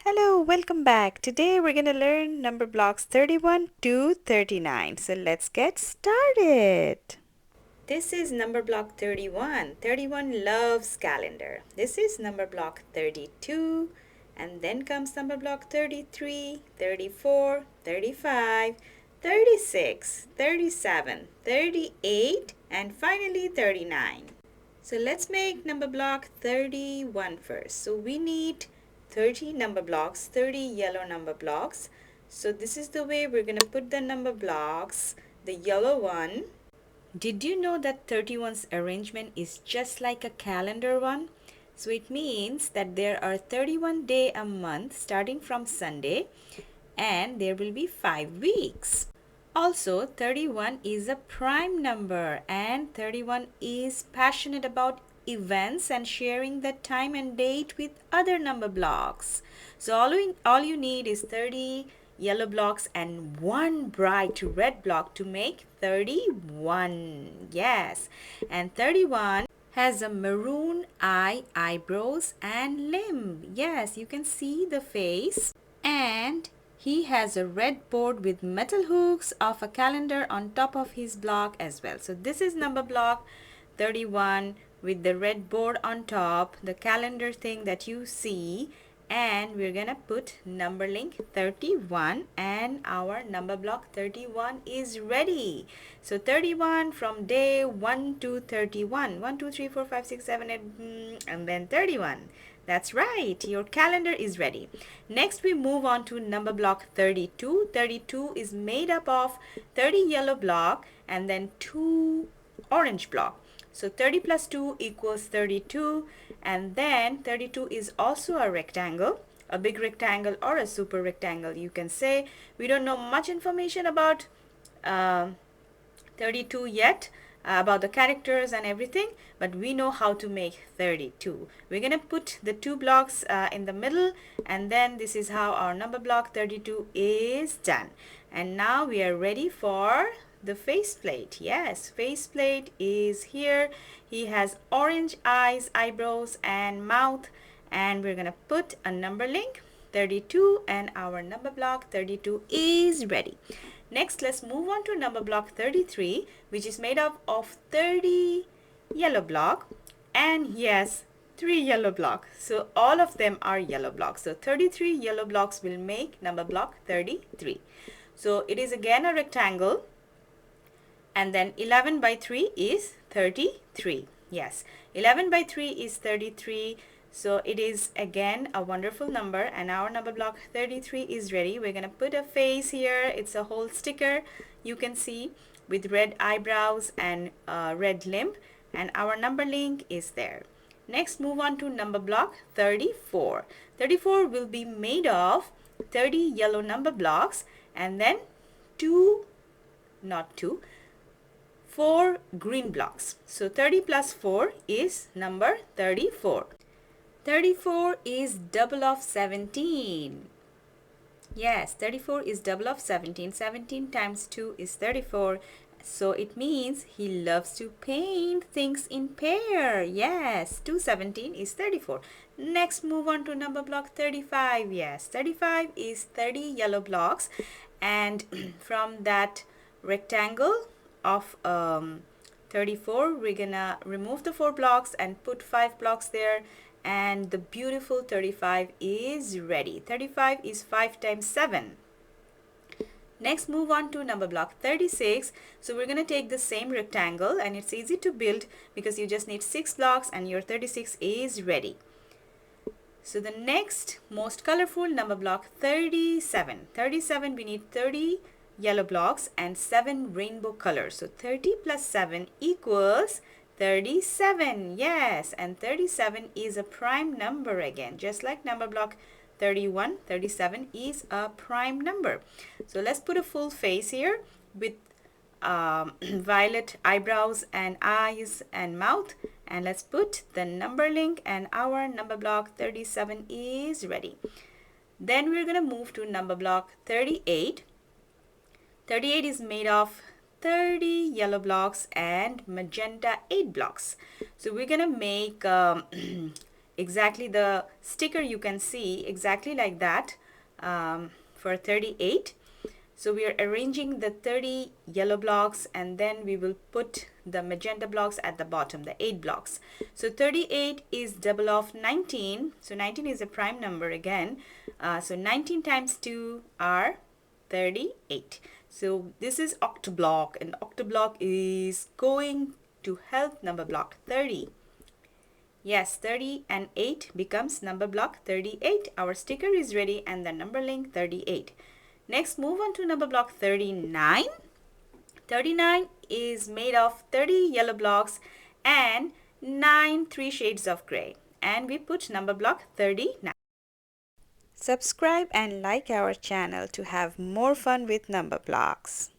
Hello, welcome back. Today we're going to learn number blocks 31 to 39. So let's get started. This is number block 31. 31 loves calendar. This is number block 32. And then comes number block 33, 34, 35, 36, 37, 38, and finally 39. So let's make number block 31 first. So we need 30 number blocks, 30 yellow number blocks. So this is the way we're going to put the number blocks. The yellow one. Did you know that 31's arrangement is just like a calendar one? So it means that there are 31 days a month starting from Sunday, and there will be 5 weeks. Also, 31 is a prime number, and 31 is passionate about events and sharing the time and date with other number blocks. So all you need is 30 yellow blocks and one bright red block to make 31. Yes, and 31 has a maroon eye, eyebrows, and limb. Yes, you can see the face. And he has a red board with metal hooks of a calendar on top of his block as well. So this is number block 31 with the red board on top, the calendar thing that you see, and we're gonna put number link 31 and our number block 31 is ready. So 31 from day 1 to 31. 1, 2, 3, 4, 5, 6, 7, 8, and then 31. That's right, your calendar is ready. Next we move on to number block 32. 32 is made up of 30 yellow block and then 2 orange block. So 30 plus 2 equals 32, and then 32 is also a rectangle, a big rectangle or a super rectangle. You can say we don't know much information about 32 yet, about the characters and everything, but we know how to make 32. We're gonna put the 2 blocks in the middle, and then this is how our number block 32 is done. And now we are ready for the faceplate. Yes, faceplate is here. He has orange eyes, eyebrows, and mouth, and we're gonna put a number link 32, and our number block 32 is ready. Next, let's move on to number block 33, which is made up of 30 yellow block and yes, 3 yellow blocks. So all of them are yellow blocks. So 33 yellow blocks will make number block 33. So it is again a rectangle, and then 11 by 3 is 33. Yes, 11 by 3 is 33. So it is again a wonderful number, and our number block 33 is ready. We're gonna put a face here. It's a whole sticker, you can see, with red eyebrows and red limb, and our number link is there. Next, move on to number block 34. 34 will be made of 30 yellow number blocks and then 4 green blocks. So 30 plus 4 is number 34. 34 is double of 17. Yes, 34 is double of 17. 17 times 2 is 34. So it means he loves to paint things in pair. Yes, 2 17 is 34. Next, move on to number block 35. Yes, 35 is 30 yellow blocks, and from that rectangle of 34, we're gonna remove the 4 blocks and put 5 blocks there, and the beautiful 35 is ready. 35 is 5 times 7. Next, move on to number block 36. So we're going to take the same rectangle, and it's easy to build because you just need 6 blocks and your 36 is ready. So the next most colorful number block 37. 37, we need 30 yellow blocks and 7 rainbow colors. So 30 plus 7 equals 37. Yes, and 37 is a prime number again, just like number block 31. 37 is a prime number. So let's put a full face here with violet eyebrows and eyes and mouth, and let's put the number link, and our number block 37 is ready. Then we're going to move to number block 38. 38 is made of 30 yellow blocks and magenta 8 blocks. So we're gonna make exactly the sticker you can see exactly like that for 38. So we are arranging the 30 yellow blocks, and then we will put the magenta blocks at the bottom, the 8 blocks. So 38 is double of 19. So 19 is a prime number again. So 19 times 2 are 38. So this is octoblock, and octoblock is going to help number block 30. Yes, 30 and 8 becomes number block 38. Our sticker is ready and the number link 38. Next, move on to number block 39. 39 is made of 30 yellow blocks and 9 3 shades of gray. And we put number block 39. Subscribe and like our channel to have more fun with number blocks.